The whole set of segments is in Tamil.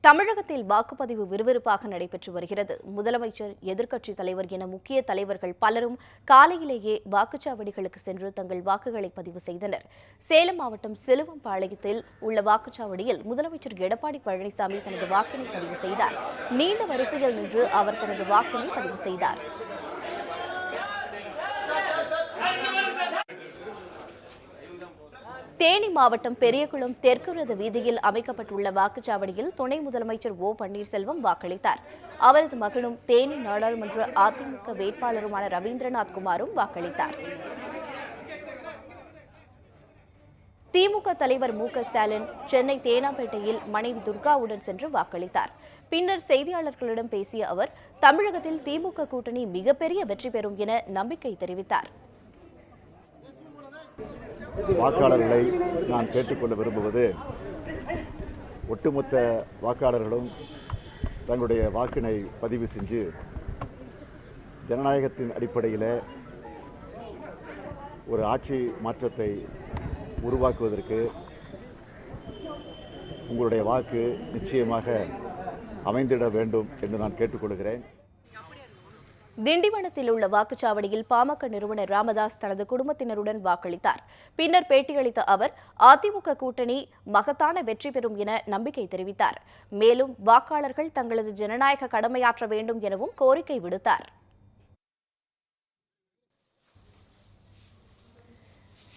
தமிழகத்தில் வாக்குப்பதிவு விறுவிறுப்பாக நடைபெற்று வருகிறது. முதலமைச்சர், எதிர்க்கட்சித் தலைவர் என முக்கிய தலைவர்கள் பலரும் காலையிலேயே வாக்குச்சாவடிகளுக்கு சென்று தங்கள் வாக்குகளை பதிவு செய்தனர். சேலம் மாவட்டம் சிலுவம்பாளையத்தில் உள்ள வாக்குச்சாவடியில் முதலமைச்சர் எடப்பாடி பழனிசாமி தனது வாக்கினை பதிவு செய்தார். நீண்ட வரிசையில் நின்று அவர் தனது வாக்கினை பதிவு செய்தார். தேனி மாவட்டம் பெரியகுளம் தெற்கு ரத வீதியில் அமைக்கப்பட்டுள்ள வாக்குச்சாவடியில் துணை முதலமைச்சர் ஓ பன்னீர்செல்வம் வாக்களித்தார். அவரது மகனும் தேனி நாடாளுமன்ற அதிமுக வேட்பாளருமான ரவீந்திரநாத் குமாரும் வாக்களித்தார். திமுக தலைவர் மு.க.ஸ்டாலின் சென்னை தேனாம்பேட்டையில் மனைவி துர்காவுடன் சென்று வாக்களித்தார். பின்னர் செய்தியாளர்களிடம் பேசிய அவர், தமிழகத்தில் திமுக கூட்டணி மிகப்பெரிய வெற்றி பெறும் என நம்பிக்கை தெரிவித்தார். வாக்காளர்களை நான் கேட்டுக்கொள்ள விரும்புவது, ஒட்டுமொத்த வாக்காளர்களும் தங்களுடைய வாக்கினை பதிவு செஞ்சு ஜனநாயகத்தின் அடிப்படையில் ஒரு ஆட்சி மாற்றத்தை உருவாக்குவதற்கு உங்களுடைய வாக்கு நிச்சயமாக அமைந்திட வேண்டும் என்று நான் கேட்டுக்கொள்கிறேன். திண்டிவனத்தில் உள்ள வாக்குச்சாவடியில் பாமக நிறுவனர் ராமதாஸ் தனது குடும்பத்தினருடன் வாக்களித்தார். பின்னர் பேட்டியளித்த அவர், அதிமுக கூட்டணி மகத்தான வெற்றி பெறும் என நம்பிக்கை தெரிவித்தார். மேலும் வாக்காளர்கள் தங்களது ஜனநாயக கடமையாற்ற வேண்டும் எனவும் கோரிக்கை விடுத்தார்.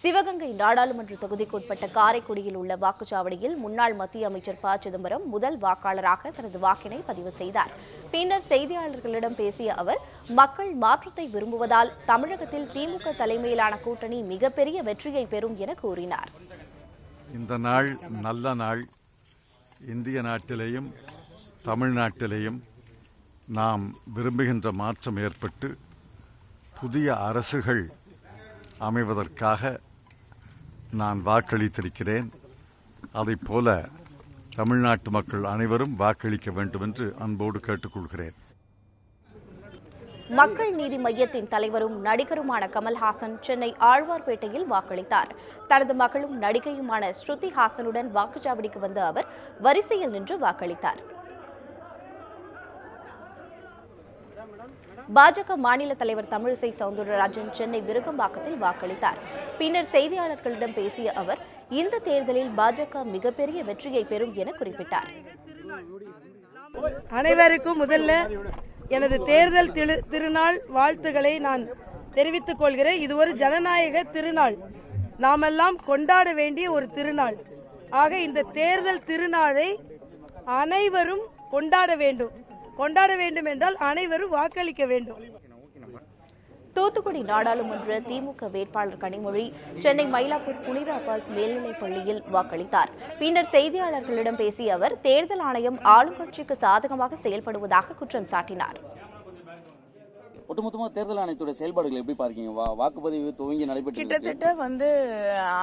சிவகங்கை நாடாளுமன்ற தொகுதிக்குட்பட்ட காரைக்குடியில் உள்ள வாக்குச்சாவடியில் முன்னாள் மத்திய அமைச்சர் ப. சிதம்பரம் முதல் வாக்காளராக தனது வாக்கினை பதிவு செய்தார். பின்னர் செய்தியாளர்களிடம் பேசிய அவர், மக்கள் மாற்றத்தை விரும்புவதால் தமிழகத்தில் திமுக தலைமையிலான கூட்டணி மிகப்பெரிய வெற்றியை பெறும் என கூறினார். இந்த நாள் நல்ல நாள். இந்திய நாட்டிலேயும் தமிழ்நாட்டிலேயும் நாம் விரும்புகின்ற மாற்றம் ஏற்பட்டு புதிய அரசுகள் அமைவதற்காக நான் வாக்களித்திருக்கிறேன். அதைப் போல தமிழ்நாட்டு மக்கள் அனைவரும் வாக்களிக்க வேண்டும் என்று அன்போடு கேட்டுக்கொள்கிறேன். மக்கள் நீதி மய்யத்தின் தலைவரும் நடிகருமான கமல்ஹாசன் சென்னை ஆழ்வார்பேட்டையில் வாக்களித்தார். தனது மகளும் நடிகையுமான ஸ்ருதி ஹாசனுடன் வாக்குச்சாவடிக்கு வந்த அவர் வரிசையில் நின்று வாக்களித்தார். பாஜக மாநில தலைவர் தமிழிசை சவுந்தரராஜன் சென்னை விருகம்பாக்கத்தில் வாக்களித்தார். பின்னர் செய்தியாளர்களிடம் பேசிய அவர், இந்த தேர்தலில் பாஜக மிகப்பெரிய வெற்றியை பெறும் என குறிப்பிட்டார். அனைவருக்கும் முதல்ல எனது தேர்தல் திருநாள் வாழ்த்துக்களை நான் தெரிவித்துக் கொள்கிறேன். இது ஒரு ஜனநாயக திருநாள், நாமெல்லாம் கொண்டாட வேண்டிய ஒரு திருநாள். ஆக இந்த தேர்தல் திருநாளை அனைவரும் கொண்டாட வேண்டும் என்றால் அனைவரும் வாக்களிக்க வேண்டும். தூத்துக்குடி நாடாளுமன்ற திமுக வேட்பாளர் கனிமொழி சென்னை மயிலாப்பூர் புனித அப்பாஸ் மேல்நிலைப் பள்ளியில் வாக்களித்தார். பின்னர் செய்தியாளர்களிடம் பேசிய அவர், தேர்தல் ஆணையம் ஆளுங்கட்சிக்கு சாதகமாக செயல்படுவதாக குற்றம் சாட்டினார். ஒட்டுமொத்தமாக தேர்தல் ஆணையத்துடைய செயல்பாடுகள் எப்படி பார்க்கீங்க? வாக்குப்பதிவு துவங்கி நடைபெற்று கிட்டத்தட்ட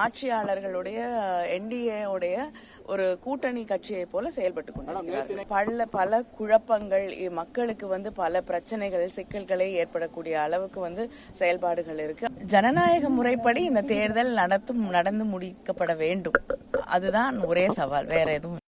ஆட்சியாளர்களுடைய என்டிஏ உடைய ஒரு கூட்டணி கட்சியை போல செயல்பட்டு கொண்டிருக்கிறார்கள். பல குழப்பங்கள், மக்களுக்கு பல பிரச்சனைகள், சிக்கல்களை ஏற்படக்கூடிய அளவுக்கு செயல்பாடுகள் இருக்கு. ஜனநாயக முறைப்படி இந்த தேர்தல் நடந்து முடிக்கப்பட வேண்டும். அதுதான் ஒரே சவால், வேற எதுவும்